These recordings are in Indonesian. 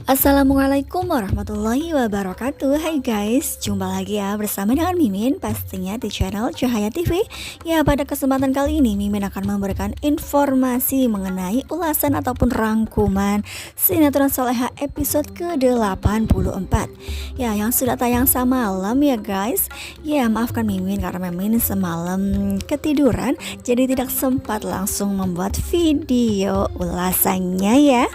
Assalamualaikum warahmatullahi wabarakatuh. Hai guys, jumpa lagi ya bersama dengan Mimin, pastinya di channel Cahaya TV. Ya, pada kesempatan kali ini Mimin akan memberikan informasi mengenai ulasan ataupun rangkuman sinetron Soleha episode ke-84. Ya, yang sudah tayang semalam ya guys. Ya, maafkan Mimin karena Mimin semalam ketiduran, jadi tidak sempat langsung membuat video ulasannya ya.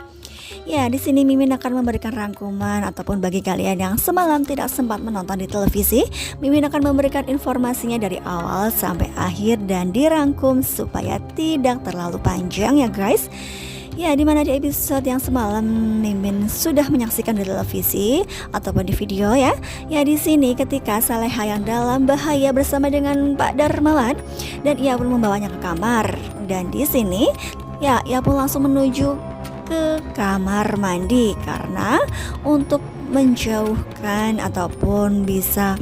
Ya, di sini Mimin akan memberikan rangkuman ataupun bagi kalian yang semalam tidak sempat menonton di televisi, Mimin akan memberikan informasinya dari awal sampai akhir dan dirangkum supaya tidak terlalu panjang ya guys. Ya, dimana di episode yang semalam Mimin sudah menyaksikan di televisi ataupun di video ya. Ya, di sini ketika Saleha yang dalam bahaya bersama dengan Pak Darmawan dan ia pun membawanya ke kamar. Dan di sini ya, ia pun langsung menuju ke kamar mandi karena untuk menjauhkan ataupun bisa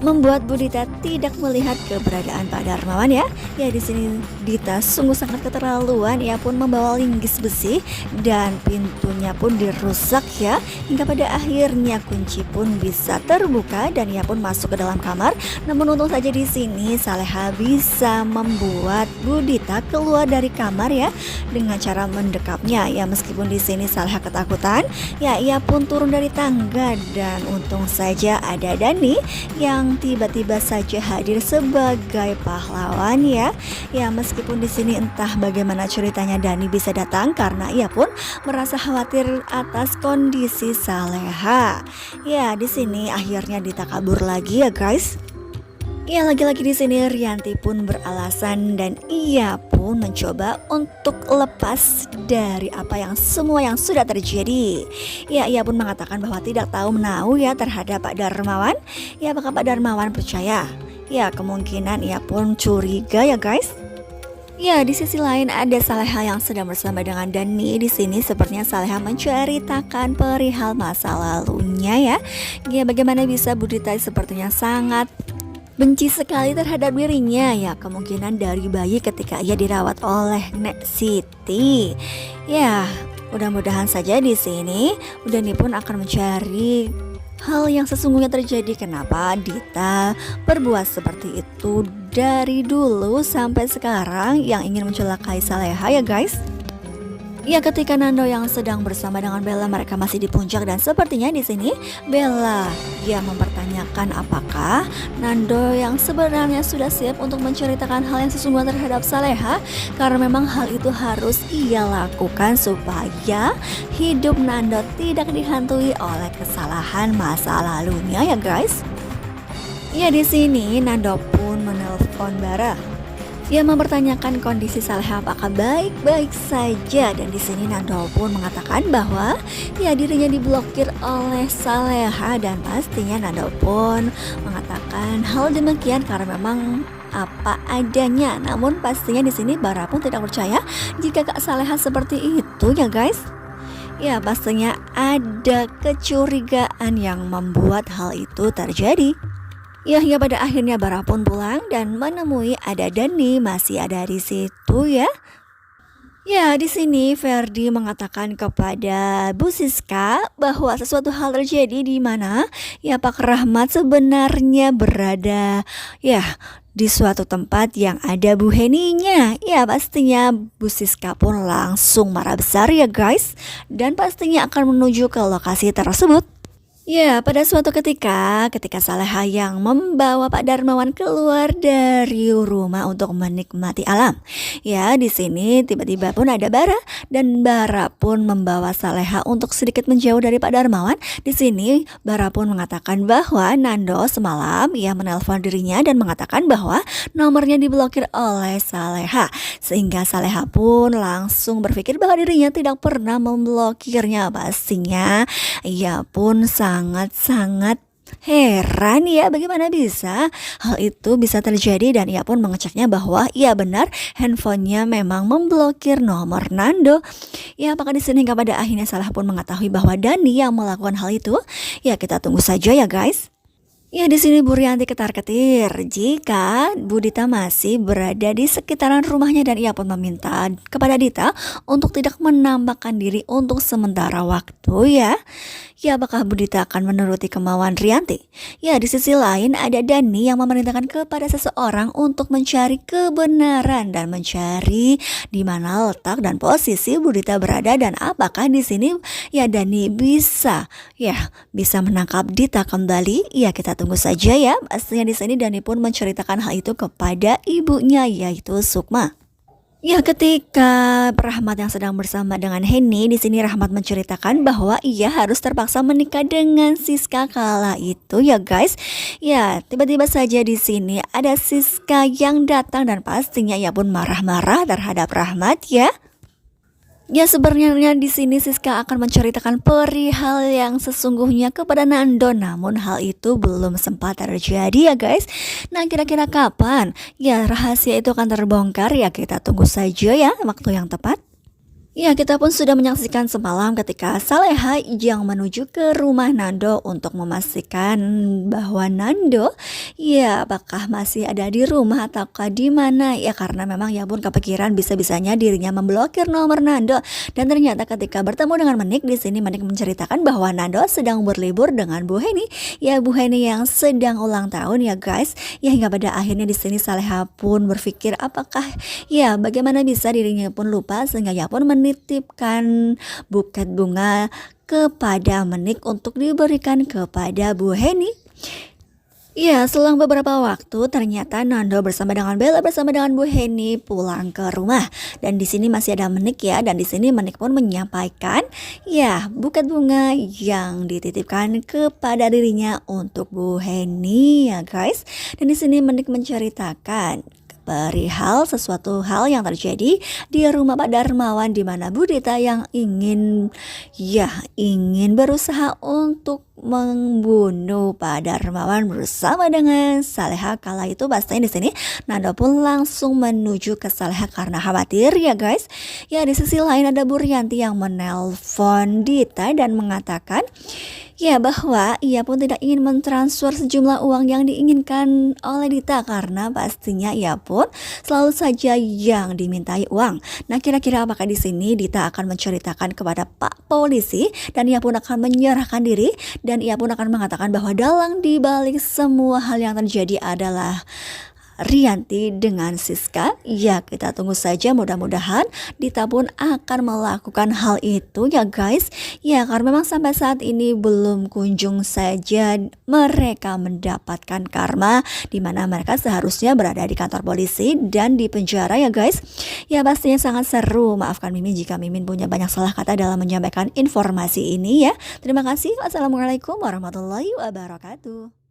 membuat Budita tidak melihat keberadaan Pak Darmawan ya. Ya, di sini Dita sungguh sangat keterlaluan. Ia pun membawa linggis besi dan pintunya pun dirusak ya. Hingga pada akhirnya kunci pun bisa terbuka dan ia pun masuk ke dalam kamar. Namun untung saja di sini Saleha bisa membuat Budita keluar dari kamar ya dengan cara mendekapnya. Ya, meskipun di sini Saleha ketakutan, ya ia pun turun dari tangga dan untung saja ada Dani yang tiba-tiba saja hadir sebagai pahlawan ya. Ya, meskipun di sini entah bagaimana ceritanya Dani bisa datang karena ia pun merasa khawatir atas kondisi Saleha. Ya, di sini akhirnya Dita kabur lagi ya guys. Ya, lagi-lagi di sini Rianti pun beralasan dan ia pun mencoba untuk lepas dari apa yang semua yang sudah terjadi. Ya, ia pun mengatakan bahwa tidak tahu menahu ya terhadap Pak Darmawan. Ya, apakah Pak Darmawan percaya? Ya, kemungkinan ia pun curiga ya guys. Ya, di sisi lain ada Saleha yang sedang bersama dengan Dani. Di sini sepertinya Saleha menceritakan perihal masa lalunya ya. Ya, bagaimana bisa Budita sepertinya sangat benci sekali terhadap dirinya ya, kemungkinan dari bayi ketika ia dirawat oleh Nek Siti. Ya, mudah-mudahan saja di sini Dani pun akan mencari hal yang sesungguhnya terjadi. Kenapa Dita berbuat seperti itu dari dulu sampai sekarang yang ingin mencelakai Saleha ya guys. Ya, ketika Nando yang sedang bersama dengan Bella, mereka masih di puncak dan sepertinya di sini Bella dia mempertanyakan apakah Nando yang sebenarnya sudah siap untuk menceritakan hal yang sesungguhnya terhadap Saleha, karena memang hal itu harus ia lakukan supaya hidup Nando tidak dihantui oleh kesalahan masa lalunya ya guys. Ya, di sini Nando pun menelpon Bara. Ia mempertanyakan kondisi Saleha apakah baik-baik saja, dan di sini Nando pun mengatakan bahwa ya dirinya diblokir oleh Saleha dan pastinya Nando pun mengatakan hal demikian karena memang apa adanya. Namun pastinya di sini Bara pun tidak percaya jika Kak Saleha seperti itu ya guys. Ya, pastinya ada kecurigaan yang membuat hal itu terjadi. Ya, hingga pada akhirnya Bara pun pulang dan menemui ada Dani masih ada di situ ya. Ya, di sini Ferdi mengatakan kepada Bu Siska bahwa sesuatu hal terjadi di mana ya Pak Rahmat sebenarnya berada ya di suatu tempat yang ada Bu Heninya. Ya, pastinya Bu Siska pun langsung marah besar ya guys, dan pastinya akan menuju ke lokasi tersebut. Ya, pada suatu ketika Saleha yang membawa Pak Darmawan keluar dari rumah untuk menikmati alam. Ya, di sini tiba-tiba pun ada Bara dan Bara pun membawa Saleha untuk sedikit menjauh dari Pak Darmawan. Di sini Bara pun mengatakan bahwa Nando semalam ia menelpon dirinya dan mengatakan bahwa nomornya diblokir oleh Saleha. Sehingga Saleha pun langsung berpikir bahwa dirinya tidak pernah memblokirnya. Pastinya ia pun sangat heran ya bagaimana bisa hal itu bisa terjadi, dan ia pun mengeceknya bahwa ia benar handphonenya memang memblokir nomor Nando. Ya, apakah di sini hingga pada akhirnya Saleha pun mengetahui bahwa Dani yang melakukan hal itu? Ya, kita tunggu saja ya guys. Ya, di sini Bu Rianti ketar-ketir jika Bu Dita masih berada di sekitaran rumahnya dan ia pun meminta kepada Dita untuk tidak menampakkan diri untuk sementara waktu ya. Ya, apakah Bu Dita akan menuruti kemauan Rianti? Ya, di sisi lain ada Dani yang memerintahkan kepada seseorang untuk mencari kebenaran dan mencari di mana letak dan posisi Bu Dita berada dan apakah di sini ya Dani bisa menangkap Dita kembali. Ya, kita tunggu saja ya. Pastinya di sini Dani pun menceritakan hal itu kepada ibunya yaitu Sukma. Ya, ketika Rahmat yang sedang bersama dengan Henny, di sini Rahmat menceritakan bahwa ia harus terpaksa menikah dengan Siska kala itu ya guys. Ya, tiba-tiba saja di sini ada Siska yang datang dan pastinya ia pun marah-marah terhadap Rahmat ya. Ya, sebenarnya di sini Siska akan menceritakan perihal yang sesungguhnya kepada Nando, namun hal itu belum sempat terjadi ya guys. Nah, kira-kira kapan ya rahasia itu akan terbongkar? Ya, kita tunggu saja ya waktu yang tepat. Ya, kita pun sudah menyaksikan semalam ketika Saleha yang menuju ke rumah Nando untuk memastikan bahwa Nando ya apakah masih ada di rumah ataukah di mana ya, karena memang ya pun kepikiran bisa-bisanya dirinya memblokir nomor Nando dan ternyata ketika bertemu dengan Menik di sini Menik menceritakan bahwa Nando sedang berlibur dengan Bu Heni ya, Bu Heni yang sedang ulang tahun ya guys. Ya, hingga pada akhirnya di sini Saleha pun berpikir apakah ya bagaimana bisa dirinya pun lupa sehingga ya pun menitipkan buket bunga kepada Menik untuk diberikan kepada Bu Heni. Ya, selang beberapa waktu ternyata Nando bersama dengan Bella bersama dengan Bu Heni pulang ke rumah dan di sini masih ada Menik ya, dan di sini Menik pun menyampaikan ya buket bunga yang dititipkan kepada dirinya untuk Bu Heni ya guys. Dan di sini Menik menceritakan perihal sesuatu hal yang terjadi di rumah Pak Darmawan di mana Bu Dita yang ingin berusaha untuk membunuh Pak Darmawan bersama dengan Saleha. Kala itu pastinya di sini Nando pun langsung menuju ke Saleha karena khawatir ya guys. Ya, di sisi lain ada Bu Rianti yang menelpon Dita dan mengatakan ya bahwa ia pun tidak ingin mentransfer sejumlah uang yang diinginkan oleh Dita karena pastinya ia pun selalu saja yang dimintai uang. Nah, kira-kira apakah di sini Dita akan menceritakan kepada Pak Polisi dan ia pun akan menyerahkan diri dan ia pun akan mengatakan bahwa dalang di balik semua hal yang terjadi adalah Rianti dengan Siska. Ya, kita tunggu saja, mudah-mudahan Dita pun akan melakukan hal itu ya guys. Ya, karena memang sampai saat ini belum kunjung saja mereka mendapatkan karma di mana mereka seharusnya berada di kantor polisi dan di penjara ya guys. Ya, pastinya sangat seru. Maafkan Mimin jika Mimin punya banyak salah kata dalam menyampaikan informasi ini ya. Terima kasih. Wassalamualaikum warahmatullahi wabarakatuh.